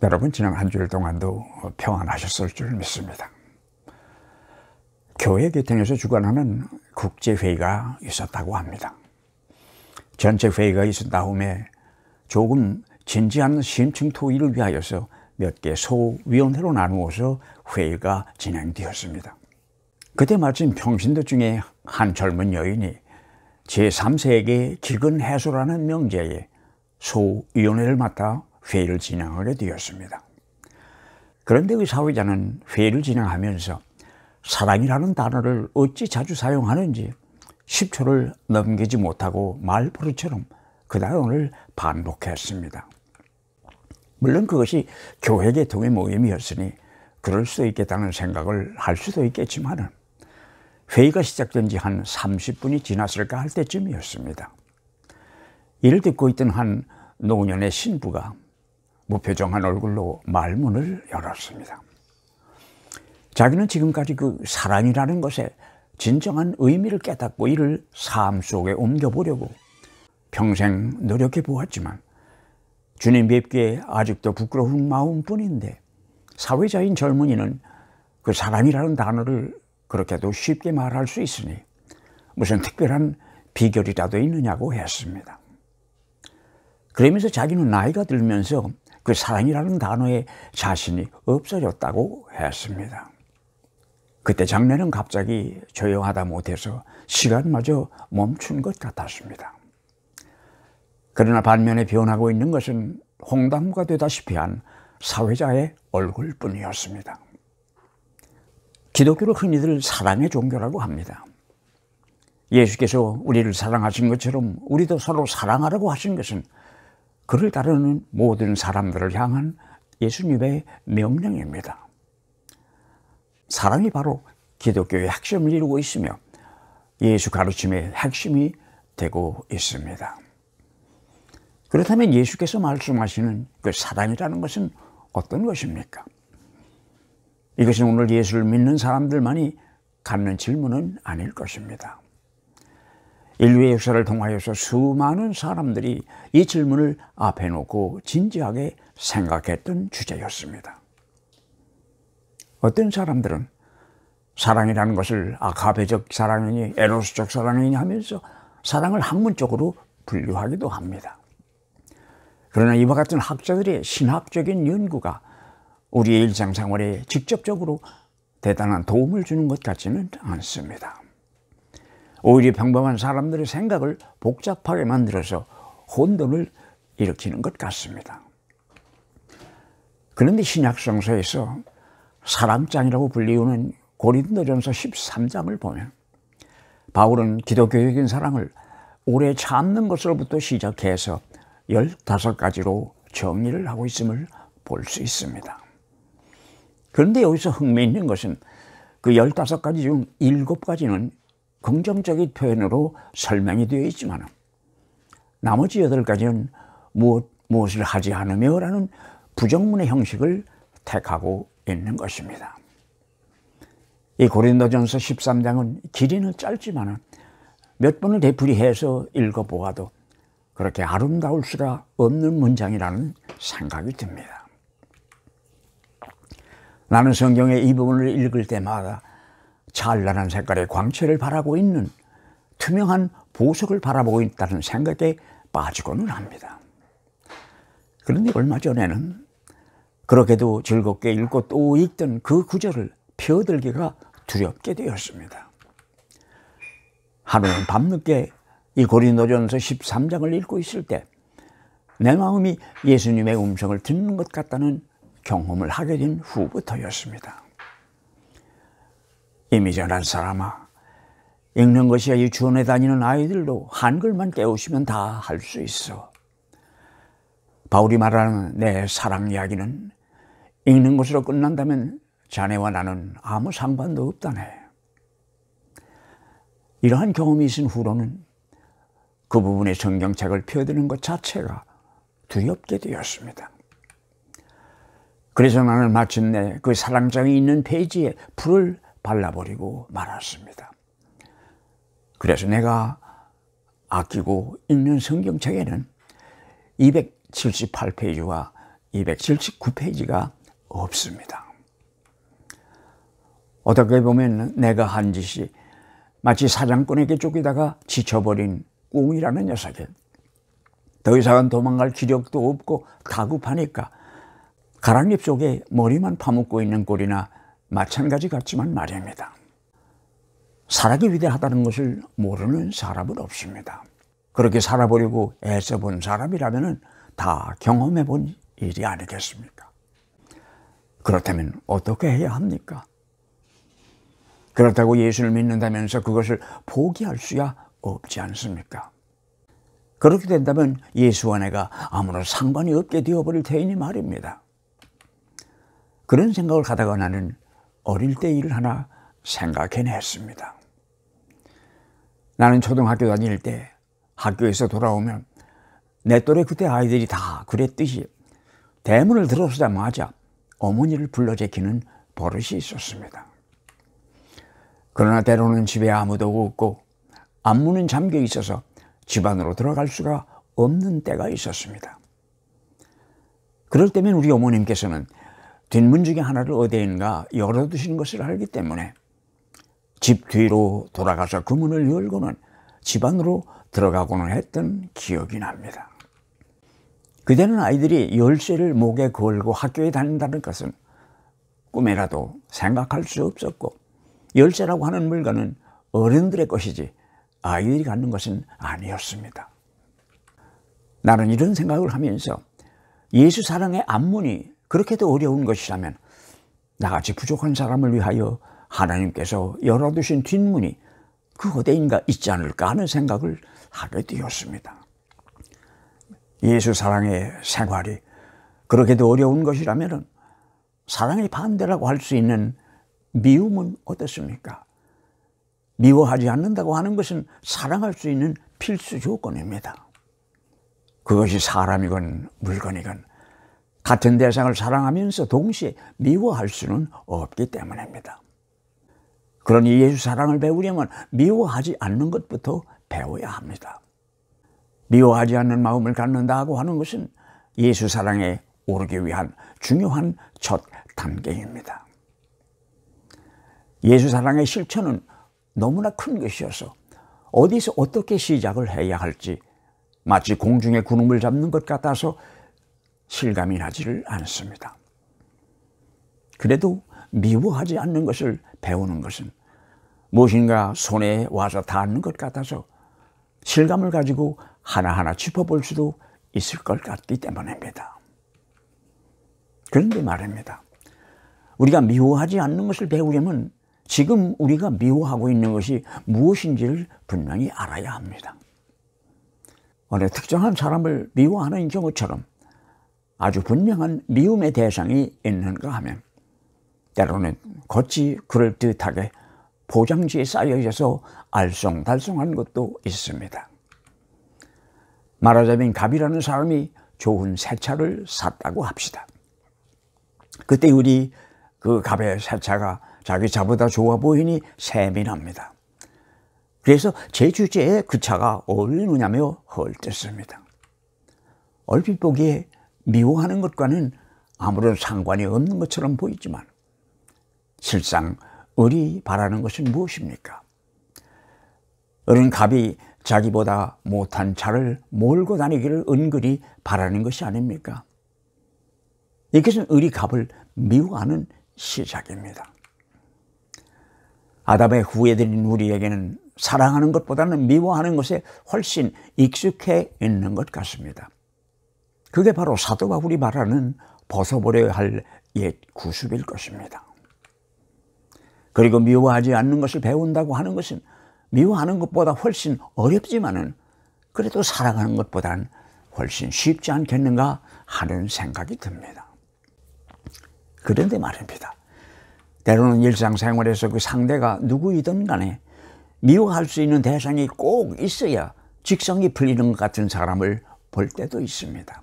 여러분, 지난 한 주일 동안도 평안하셨을 줄 믿습니다. 교회 계통에서 주관하는 국제회의가 있었다고 합니다. 전체 회의가 있은 다음에 조금 진지한 심층 토의를 위하여서 몇 개 소위원회로 나누어서 회의가 진행되었습니다. 그때 마침 평신도 중에 한 젊은 여인이 제3세계 기근 해소라는 명제의 소위원회를 맡아 회의를 진행하게 되었습니다. 그런데 그 사회자는 회의를 진행하면서 사랑이라는 단어를 어찌 자주 사용하는지 10초를 넘기지 못하고 말버릇처럼 그 단어를 반복했습니다. 물론 그것이 교회 계통의 모임이었으니 그럴 수도 있겠다는 생각을 할 수도 있겠지만 회의가 시작된 지 한 30분이 지났을까 할 때쯤이었습니다. 이를 듣고 있던 한 노년의 신부가 무표정한 얼굴로 말문을 열었습니다. 자기는 지금까지 그 사랑이라는 것에 진정한 의미를 깨닫고 이를 삶 속에 옮겨보려고 평생 노력해 보았지만 주님 뵙기에 아직도 부끄러운 마음뿐인데 사회자인 젊은이는 그 사랑이라는 단어를 그렇게도 쉽게 말할 수 있으니 무슨 특별한 비결이라도 있느냐고 했습니다. 그러면서 자기는 나이가 들면서 그 사랑이라는 단어에 자신이 없어졌다고 했습니다. 그때 장례는 갑자기 조용하다 못해서 시간마저 멈춘 것 같았습니다. 그러나 반면에 변하고 있는 것은 홍당무가 되다시피 한 사회자의 얼굴뿐이었습니다. 기독교를 흔히들 사랑의 종교라고 합니다. 예수께서 우리를 사랑하신 것처럼 우리도 서로 사랑하라고 하신 것은 그를 따르는 모든 사람들을 향한 예수님의 명령입니다. 사랑이 바로 기독교의 핵심을 이루고 있으며 예수 가르침의 핵심이 되고 있습니다. 그렇다면 예수께서 말씀하시는 그 사랑이라는 것은 어떤 것입니까? 이것은 오늘 예수를 믿는 사람들만이 갖는 질문은 아닐 것입니다. 인류의 역사를 통하여서 수많은 사람들이 이 질문을 앞에 놓고 진지하게 생각했던 주제였습니다. 어떤 사람들은 사랑이라는 것을 아가페적 사랑이니 에로스적 사랑이니 하면서 사랑을 학문적으로 분류하기도 합니다. 그러나 이와 같은 학자들의 신학적인 연구가 우리의 일상생활에 직접적으로 대단한 도움을 주는 것 같지는 않습니다. 오히려 평범한 사람들의 생각을 복잡하게 만들어서 혼돈을 일으키는 것 같습니다. 그런데 신약성서에서 사랑장이라고 불리우는 고린도전서 13장을 보면 바울은 기독교적인 사랑을 오래 참는 것으로부터 시작해서 15가지로 정리를 하고 있음을 볼 수 있습니다. 그런데 여기서 흥미있는 것은 그 15가지 중 7가지는 긍정적인 표현으로 설명이 되어 있지만 나머지 8가지는 무엇을 하지 않으며 라는 부정문의 형식을 택하고 있는 것입니다. 이 고린도전서 13장은 길이는 짧지만 몇 번을 되풀이해서 읽어보아도 그렇게 아름다울 수가 없는 문장이라는 생각이 듭니다. 나는 성경의 이 부분을 읽을 때마다 찬란한 색깔의 광채를 바라고 있는 투명한 보석을 바라보고 있다는 생각에 빠지고는 합니다. 그런데 얼마 전에는 그렇게도 즐겁게 읽고 또 읽던 그 구절을 펴들기가 두렵게 되었습니다. 하루는 밤늦게 이 고린도전서 13장을 읽고 있을 때 내 마음이 예수님의 음성을 듣는 것 같다는 경험을 하게 된 후부터였습니다. 이미 전한 사람아, 읽는 것이야 유치원에 다니는 아이들도 한글만 깨우시면 다 할 수 있어. 바울이 말하는 내 사랑 이야기는 읽는 것으로 끝난다면 자네와 나는 아무 상관도 없다네. 이러한 경험이 있은 후로는 그 부분의 성경책을 펴드는 것 자체가 두렵게 되었습니다. 그래서 나는 마침내 그 사랑장이 있는 페이지에 불을 발라버리고 말았습니다. 그래서 내가 아끼고 읽는 성경책에는 278페이지와 279페이지가 없습니다. 어떻게 보면 내가 한 짓이 마치 사냥꾼에게 쫓기다가 지쳐버린 꽁이라는 녀석이 더 이상은 도망갈 기력도 없고 다급하니까 가랑잎 속에 머리만 파묻고 있는 꼴이나 마찬가지 같지만 말입니다. 사랑이 위대하다는 것을 모르는 사람은 없습니다. 그렇게 살아보려고 애써본 사람이라면 다 경험해본 일이 아니겠습니까? 그렇다면 어떻게 해야 합니까? 그렇다고 예수를 믿는다면서 그것을 포기할 수야 없지 않습니까? 그렇게 된다면 예수와 내가 아무런 상관이 없게 되어버릴 테이니 말입니다. 그런 생각을 하다가 나는 어릴 때 일을 하나 생각해냈습니다. 나는 초등학교 다닐 때 학교에서 돌아오면 내 또래 그때 아이들이 다 그랬듯이 대문을 들어서자마자 어머니를 불러 제키는 버릇이 있었습니다. 그러나 때로는 집에 아무도 없고 앞문은 잠겨 있어서 집 안으로 들어갈 수가 없는 때가 있었습니다. 그럴 때면 우리 어머님께서는 뒷문 중에 하나를 어디인가 열어두시는 것을 알기 때문에 집 뒤로 돌아가서 그 문을 열고는 집 안으로 들어가고는 했던 기억이 납니다. 그때는 아이들이 열쇠를 목에 걸고 학교에 다닌다는 것은 꿈에라도 생각할 수 없었고 열쇠라고 하는 물건은 어른들의 것이지 아이들이 갖는 것은 아니었습니다. 나는 이런 생각을 하면서 예수 사랑의 앞문이 그렇게도 어려운 것이라면 나같이 부족한 사람을 위하여 하나님께서 열어두신 뒷문이 그 어디인가 있지 않을까 하는 생각을 하게 되었습니다. 예수 사랑의 생활이 그렇게도 어려운 것이라면 사랑의 반대라고 할 수 있는 미움은 어떻습니까? 미워하지 않는다고 하는 것은 사랑할 수 있는 필수 조건입니다. 그것이 사람이건 물건이건 같은 대상을 사랑하면서 동시에 미워할 수는 없기 때문입니다. 그러니 예수 사랑을 배우려면 미워하지 않는 것부터 배워야 합니다. 미워하지 않는 마음을 갖는다고 하는 것은 예수 사랑에 오르기 위한 중요한 첫 단계입니다. 예수 사랑의 실천은 너무나 큰 것이어서 어디서 어떻게 시작을 해야 할지 마치 공중에 구름을 잡는 것 같아서 실감이 나지를 않습니다. 그래도 미워하지 않는 것을 배우는 것은 무엇인가 손에 와서 닿는 것 같아서 실감을 가지고 하나하나 짚어볼 수도 있을 것 같기 때문입니다. 그런데 말입니다. 우리가 미워하지 않는 것을 배우려면 지금 우리가 미워하고 있는 것이 무엇인지를 분명히 알아야 합니다. 어느 특정한 사람을 미워하는 경우처럼 아주 분명한 미움의 대상이 있는가 하면 때로는 겉이 그럴듯하게 포장지에 쌓여 있어서 알쏭달쏭한 것도 있습니다. 말하자면 갑이라는 사람이 좋은 새 차를 샀다고 합시다. 그때 우리 그 갑의 새 차가 자기 차보다 좋아 보이니 세민합니다. 그래서 제 주제에 그 차가 어울리느냐며 헐뜯습니다. 얼핏 보기에 미워하는 것과는 아무런 상관이 없는 것처럼 보이지만 실상 을이 바라는 것은 무엇입니까? 을은 갑이 자기보다 못한 차를 몰고 다니기를 은근히 바라는 것이 아닙니까? 이것은 을이 갑을 미워하는 시작입니다. 아담의 후예들인 우리에게는 사랑하는 것보다는 미워하는 것에 훨씬 익숙해 있는 것 같습니다. 그게 바로 사도 바울이 말하는 벗어버려야 할 옛 구습일 것입니다. 그리고 미워하지 않는 것을 배운다고 하는 것은 미워하는 것보다 훨씬 어렵지만은 그래도 사랑하는 것보다는 훨씬 쉽지 않겠는가 하는 생각이 듭니다. 그런데 말입니다. 때로는 일상생활에서 그 상대가 누구이든 간에 미워할 수 있는 대상이 꼭 있어야 직성이 풀리는 것 같은 사람을 볼 때도 있습니다.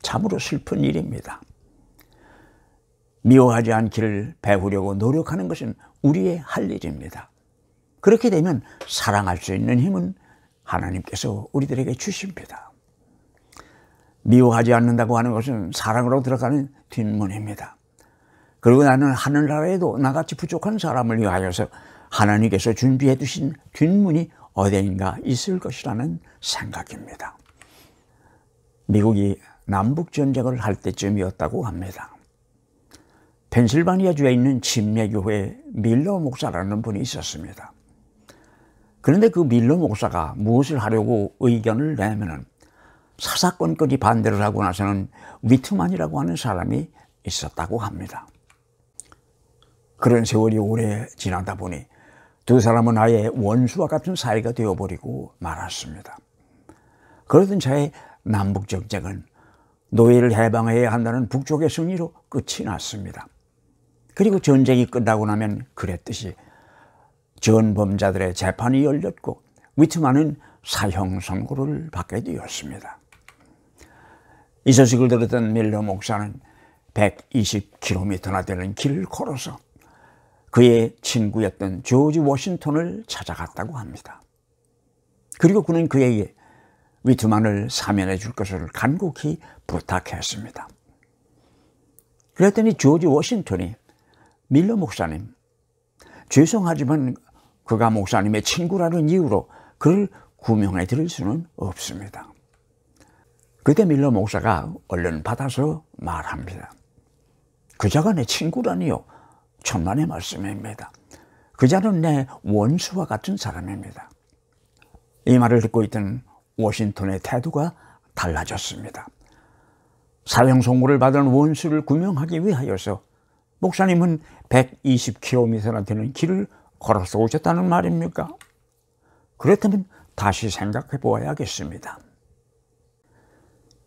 참으로 슬픈 일입니다. 미워하지 않기를 배우려고 노력하는 것은 우리의 할 일입니다. 그렇게 되면 사랑할 수 있는 힘은 하나님께서 우리들에게 주십니다. 미워하지 않는다고 하는 것은 사랑으로 들어가는 뒷문입니다. 그리고 나는 하늘나라에도 나같이 부족한 사람을 위하여서 하나님께서 준비해 두신 뒷문이 어딘가 있을 것이라는 생각입니다. 미국이 남북전쟁을 할 때쯤이었다고 합니다. 펜실바니아주에 있는 침례교회 밀러 목사라는 분이 있었습니다. 그런데 그 밀러 목사가 무엇을 하려고 의견을 내면은 사사건건이 반대를 하고 나서는 위트만이라고 하는 사람이 있었다고 합니다. 그런 세월이 오래 지나다 보니 두 사람은 아예 원수와 같은 사이가 되어버리고 말았습니다. 그러던 차에 남북전쟁은 노예를 해방해야 한다는 북쪽의 승리로 끝이 났습니다. 그리고 전쟁이 끝나고 나면 그랬듯이 전범자들의 재판이 열렸고 위트만은 사형 선고를 받게 되었습니다. 이 소식을 들었던 밀러 목사는 120km나 되는 길을 걸어서 그의 친구였던 조지 워싱턴을 찾아갔다고 합니다. 그리고 그는 그에게 위트만을 사면해 줄 것을 간곡히 부탁했습니다. 그랬더니 조지 워싱턴이 밀러 목사님, 죄송하지만 그가 목사님의 친구라는 이유로 그를 구명해 드릴 수는 없습니다. 그때 밀러 목사가 얼른 받아서 말합니다. 그자가 내 친구라니요. 천만의 말씀입니다. 그자는 내 원수와 같은 사람입니다. 이 말을 듣고 있던 워싱턴의 태도가 달라졌습니다. 사형 선고를 받은 원수를 구명하기 위하여서 목사님은 120km나 되는 길을 걸어서 오셨다는 말입니까? 그렇다면 다시 생각해 보아야겠습니다.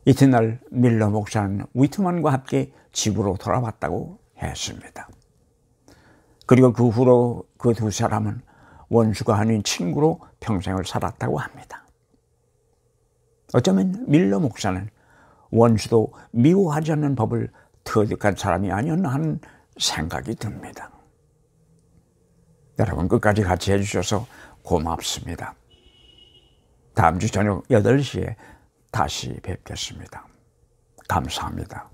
이튿날 밀러 목사는 위트만과 함께 집으로 돌아왔다고 했습니다. 그리고 그 후로 그 두 사람은 원수가 아닌 친구로 평생을 살았다고 합니다. 어쩌면 밀러 목사는 원수도 미워하지 않는 법을 터득한 사람이 아니었나 하는 생각이 듭니다. 여러분 끝까지 같이 해주셔서 고맙습니다. 다음 주 저녁 8시에 다시 뵙겠습니다. 감사합니다.